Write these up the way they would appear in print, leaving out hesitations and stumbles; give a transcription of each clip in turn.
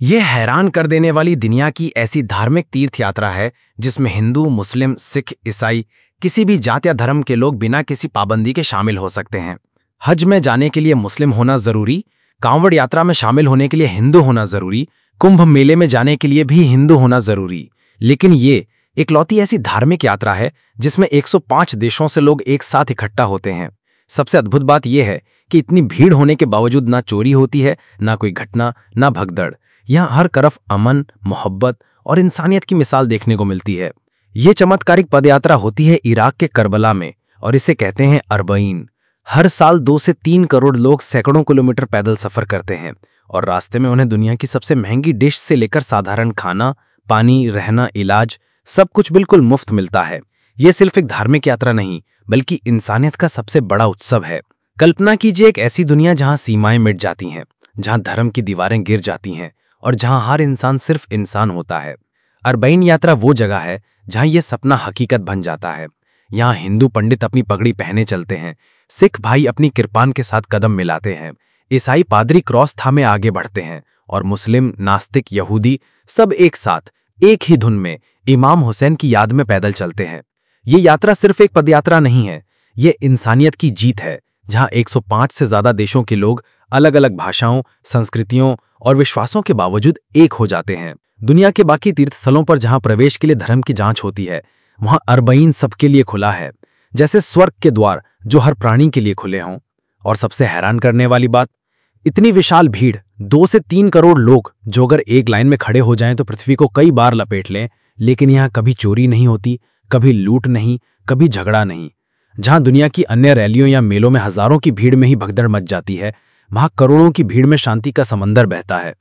ये हैरान कर देने वाली दुनिया की ऐसी धार्मिक तीर्थ यात्रा है जिसमें हिंदू, मुस्लिम, सिख, ईसाई किसी भी जात या धर्म के लोग बिना किसी पाबंदी के शामिल हो सकते हैं। हज में जाने के लिए मुस्लिम होना जरूरी, कांवड़ यात्रा में शामिल होने के लिए हिंदू होना जरूरी, कुंभ मेले में जाने के लिए भी हिंदू होना जरूरी। लेकिन ये इकलौती ऐसी धार्मिक यात्रा है जिसमें 105 देशों से लोग एक साथ इकट्ठा होते हैं। सबसे अद्भुत बात यह है कि इतनी भीड़ होने के बावजूद ना चोरी होती है, ना कोई घटना, ना भगदड़। यहाँ हर तरफ अमन, मोहब्बत और इंसानियत की मिसाल देखने को मिलती है। ये चमत्कारिक पदयात्रा होती है इराक के करबला में और इसे कहते हैं अरबईन। हर साल 2 से 3 करोड़ लोग सैकड़ों किलोमीटर पैदल सफर करते हैं और रास्ते में उन्हें दुनिया की सबसे महंगी डिश से लेकर साधारण खाना, पानी, रहना, इलाज सब कुछ बिल्कुल मुफ्त मिलता है। ये सिर्फ एक धार्मिक यात्रा नहीं बल्कि इंसानियत का सबसे बड़ा उत्सव है। कल्पना कीजिए एक ऐसी दुनिया जहां सीमाएं मिट जाती हैं, जहां धर्म की दीवारें गिर जाती हैं और जहां हर इंसान सिर्फ इंसान होता है। अरबईन यात्रा वो जगह है जहां यह सपना हकीकत बन जाता है। यहाँ हिंदू पंडित अपनी पगड़ी पहने चलते हैं, सिख भाई अपनी किरपान के साथ कदम मिलाते हैं, ईसाई पादरी क्रॉस थामे आगे बढ़ते हैं और मुस्लिम, नास्तिक, यहूदी सब एक साथ एक ही धुन में इमाम हुसैन की याद में पैदल चलते हैं। ये यात्रा सिर्फ एक पदयात्रा नहीं है, ये इंसानियत की जीत है जहां 105 से ज्यादा देशों के लोग अलग अलग भाषाओं, संस्कृतियों और विश्वासों के बावजूद एक हो जाते हैं। दुनिया के बाकी तीर्थस्थलों पर जहां प्रवेश के लिए धर्म की जांच होती है, वहां अरबईन सबके लिए खुला है, जैसे स्वर्ग के द्वार जो हर प्राणी के लिए खुले हों। और सबसे हैरान करने वाली बात, इतनी विशाल भीड़, 2 से 3 करोड़ लोग जो अगर एक लाइन में खड़े हो जाएं तो पृथ्वी को कई बार लपेट लें, लेकिन यहां कभी चोरी नहीं होती, कभी लूट नहीं, कभी झगड़ा नहीं। जहां दुनिया की अन्य रैलियों या मेलों में हजारों की भीड़ में ही भगदड़ मच जाती है, वहां करोड़ों की भीड़ में शांति का समंदर बहता है।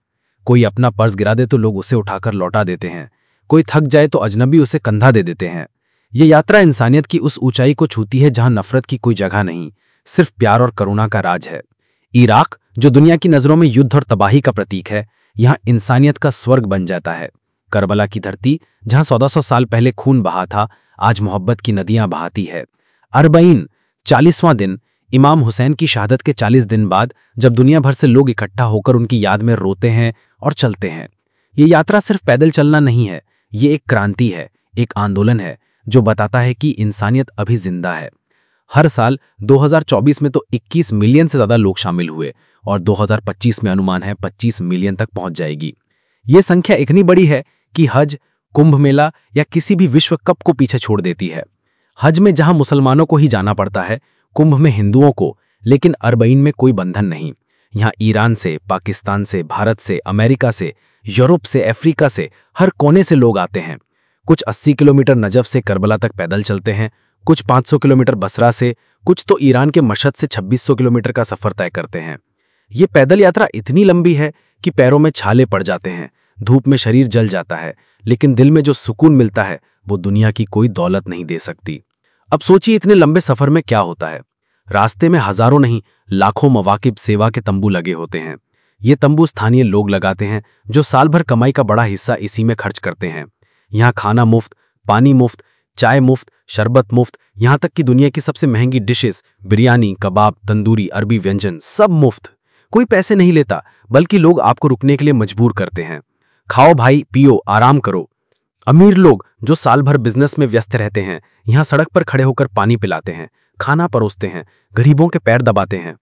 कोई अपना पर्स गिरा दे तो लोग उसे उठाकर लौटा देते हैं, कोई थक जाए तो अजनबी उसे कंधा दे देते हैं। ये यात्रा इंसानियत की उस ऊंचाई को छूती है जहां नफरत की कोई जगह नहीं, सिर्फ प्यार और करुणा का राज है। इराक, जो दुनिया की नजरों में युद्ध और तबाही का प्रतीक है, यहां इंसानियत का स्वर्ग बन जाता है। करबला की धरती, जहां 1400 साल पहले खून बहा था, आज मोहब्बत की नदियां बहाती है। अरबईन, 40वां दिन, इमाम हुसैन की शहादत के 40 दिन बाद, जब दुनिया भर से लोग इकट्ठा होकर उनकी याद में रोते हैं और चलते हैं। ये यात्रा सिर्फ पैदल चलना नहीं है, ये एक क्रांति है, एक आंदोलन है जो बताता है कि इंसानियत अभी जिंदा है। हर साल 2024 में तो 21 मिलियन से ज्यादा लोग शामिल हुए और 2025 में अनुमान है 25 मिलियन तक पहुंच जाएगी। ये संख्या इतनी बड़ी है कि हज, कुंभ मेला या किसी भी विश्व कप को पीछे छोड़ देती है। हज में जहां मुसलमानों को ही जाना पड़ता है, कुंभ में हिंदुओं को, लेकिन अरबईन में कोई बंधन नहीं। यहाँ ईरान से, पाकिस्तान से, भारत से, अमेरिका से, यूरोप से, अफ्रीका से, हर कोने से लोग आते हैं। कुछ 80 किलोमीटर नजफ से करबला तक पैदल चलते हैं, कुछ 500 किलोमीटर बसरा से, कुछ तो ईरान के मशहद से 2600 किलोमीटर का सफर तय करते हैं। ये पैदल यात्रा इतनी लंबी है कि पैरों में छाले पड़ जाते हैं, धूप में शरीर जल जाता है, लेकिन दिल में जो सुकून मिलता है वो दुनिया की कोई दौलत नहीं दे सकती। अब सोचिए इतने लंबे सफर में क्या होता है। रास्ते में हजारों नहीं, लाखों मवाकिब सेवा के तंबू लगे होते हैं। ये तंबू स्थानीय लोग लगाते हैं जो साल भर कमाई का बड़ा हिस्सा इसी में खर्च करते हैं। यहाँ खाना मुफ्त, पानी मुफ्त, चाय मुफ्त, शरबत मुफ्त, यहाँ तक कि दुनिया की सबसे महंगी डिशेस, बिरयानी, कबाब, तंदूरी, अरबी व्यंजन सब मुफ्त। कोई पैसे नहीं लेता, बल्कि लोग आपको रुकने के लिए मजबूर करते हैं। खाओ भाई, पियो, आराम करो। अमीर लोग जो साल भर बिजनेस में व्यस्त रहते हैं, यहाँ सड़क पर खड़े होकर पानी पिलाते हैं, खाना परोसते हैं, गरीबों के पैर दबाते हैं।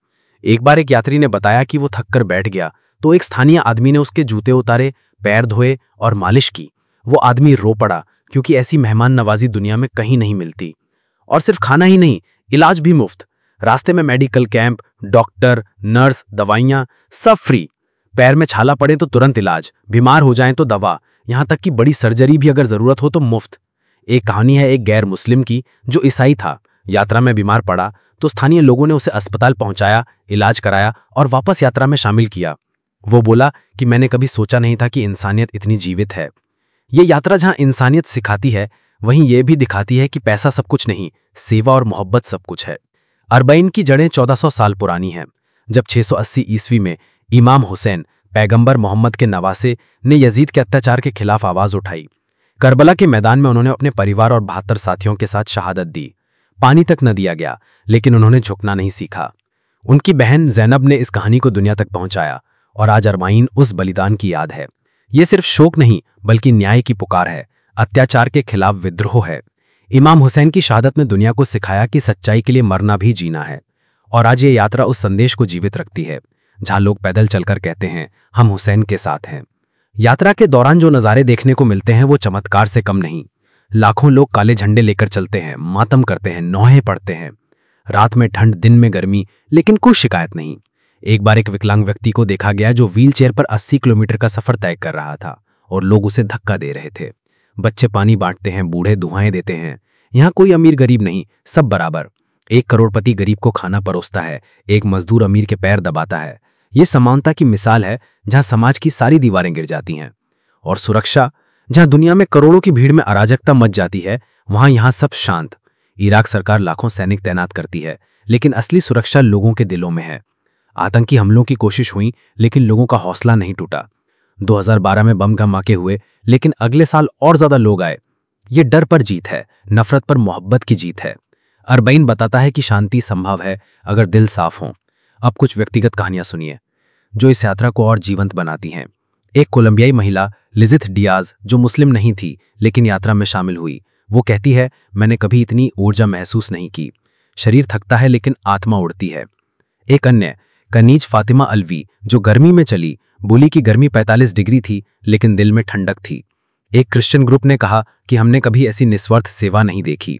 एक बार एक यात्री ने बताया कि वो थक कर बैठ गया तो एक स्थानीय आदमी ने उसके जूते उतारे, पैर धोए और मालिश की। वो आदमी रो पड़ा क्योंकि ऐसी मेहमान नवाजी दुनिया में कहीं नहीं मिलती। और सिर्फ खाना ही नहीं, इलाज भी मुफ्त। रास्ते में मेडिकल कैंप, डॉक्टर, नर्स, दवाइयां सब फ्री। पैर में छाला पड़े तो तुरंत इलाज, बीमार हो जाएं तो दवा, यहां तक कि बड़ी सर्जरी भी अगर जरूरत हो तो मुफ्त। एक कहानी है एक गैर मुस्लिम की जो ईसाई था। यात्रा में बीमार पड़ा तो स्थानीय लोगों ने उसे अस्पताल पहुंचाया, इलाज कराया और वापस यात्रा में शामिल किया। वो बोला कि मैंने कभी सोचा नहीं था कि इंसानियत इतनी जीवित है। ये यात्रा जहां इंसानियत सिखाती है, वहीं ये भी दिखाती है कि पैसा सब कुछ नहीं, सेवा और मोहब्बत सब कुछ है। अरबईन की जड़ें 1400 साल पुरानी हैं, जब 680 ईस्वी में इमाम हुसैन, पैगंबर मोहम्मद के नवासे, ने यजीद के अत्याचार के खिलाफ आवाज उठाई। करबला के मैदान में उन्होंने अपने परिवार और 72 साथियों के साथ शहादत दी। पानी तक न दिया गया, लेकिन उन्होंने झुकना नहीं सीखा। उनकी बहन ज़ैनब ने इस कहानी को दुनिया तक पहुंचाया और आज अरबईन उस बलिदान की याद है। ये सिर्फ शोक नहीं बल्कि न्याय की पुकार है, अत्याचार के खिलाफ विद्रोह है। इमाम हुसैन की शहादत ने दुनिया को सिखाया कि सच्चाई के लिए मरना भी जीना है। और आज ये यात्रा उस संदेश को जीवित रखती है, जहां लोग पैदल चलकर कहते हैं, हम हुसैन के साथ हैं। यात्रा के दौरान जो नज़ारे देखने को मिलते हैं वो चमत्कार से कम नहीं। लाखों लोग काले झंडे लेकर चलते हैं, मातम करते हैं, नौहे पढ़ते हैं। रात में ठंड, दिन में गर्मी, लेकिन कोई शिकायत नहीं। एक बार एक विकलांग व्यक्ति को देखा गया जो व्हीलचेयर पर 80 किलोमीटर का सफर तय कर रहा था और लोग उसे धक्का दे रहे थे। बच्चे पानी बांटते हैं, बूढ़े दुआएं देते हैं। यहाँ कोई अमीर गरीब नहीं, सब बराबर। एक करोड़पति गरीब को खाना परोसता है, एक मजदूर अमीर के पैर दबाता है। ये समानता की मिसाल है, जहां समाज की सारी दीवारें गिर जाती हैं। और सुरक्षा, जहां दुनिया में करोड़ों की भीड़ में अराजकता मच जाती है, वहां यहां सब शांत। इराक सरकार लाखों सैनिक तैनात करती है, लेकिन असली सुरक्षा लोगों के दिलों में है। आतंकी हमलों की कोशिश हुई, लेकिन लोगों का हौसला नहीं टूटा। 2012 में बम धमाके हुए, लेकिन अगले साल और ज्यादा लोग आए। ये डर पर जीत है, नफरत पर मोहब्बत की जीत है। अरबईन बताता है कि शांति संभव है अगर दिल साफ हो। अब कुछ व्यक्तिगत कहानियां सुनिए जो इस यात्रा को और जीवंत बनाती हैं। एक कोलंबियाई महिला लिजिथ डियाज, जो मुस्लिम नहीं थी लेकिन यात्रा में शामिल हुई, वो कहती है, मैंने कभी इतनी ऊर्जा महसूस नहीं की। शरीर थकता है लेकिन आत्मा उड़ती है। एक अन्य कनीज फातिमा अलवी, जो गर्मी में चली, बोली कि गर्मी 45 डिग्री थी लेकिन दिल में ठंडक थी। एक क्रिश्चियन ग्रुप ने कहा कि हमने कभी ऐसी निस्वार्थ सेवा नहीं देखी।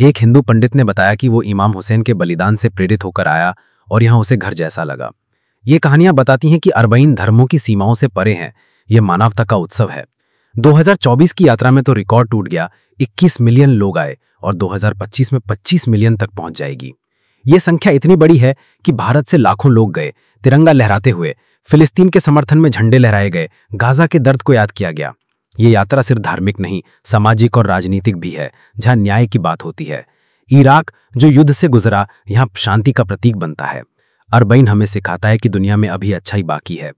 एक हिंदू पंडित ने बताया कि वो इमाम हुसैन के बलिदान से प्रेरित होकर आया और यहां उसे घर जैसा लगा। ये कहानियां बताती हैं कि अरबईन धर्मों की सीमाओं से परे हैं। यह मानवता का उत्सव है। 2024 की यात्रा में तो रिकॉर्ड टूट गया, 21 मिलियन लोग आए और 2025 में 25 मिलियन तक पहुंच जाएगी। ये संख्या इतनी बड़ी है कि भारत से लाखों लोग गए, तिरंगा लहराते हुए। फिलिस्तीन के समर्थन में झंडे लहराए गए, गाजा के दर्द को याद किया गया। ये यात्रा सिर्फ धार्मिक नहीं, सामाजिक और राजनीतिक भी है, जहां न्याय की बात होती है। इराक, जो युद्ध से गुजरा, यहां शांति का प्रतीक बनता है। अरबईन हमें सिखाता है कि दुनिया में अभी अच्छाई बाकी है,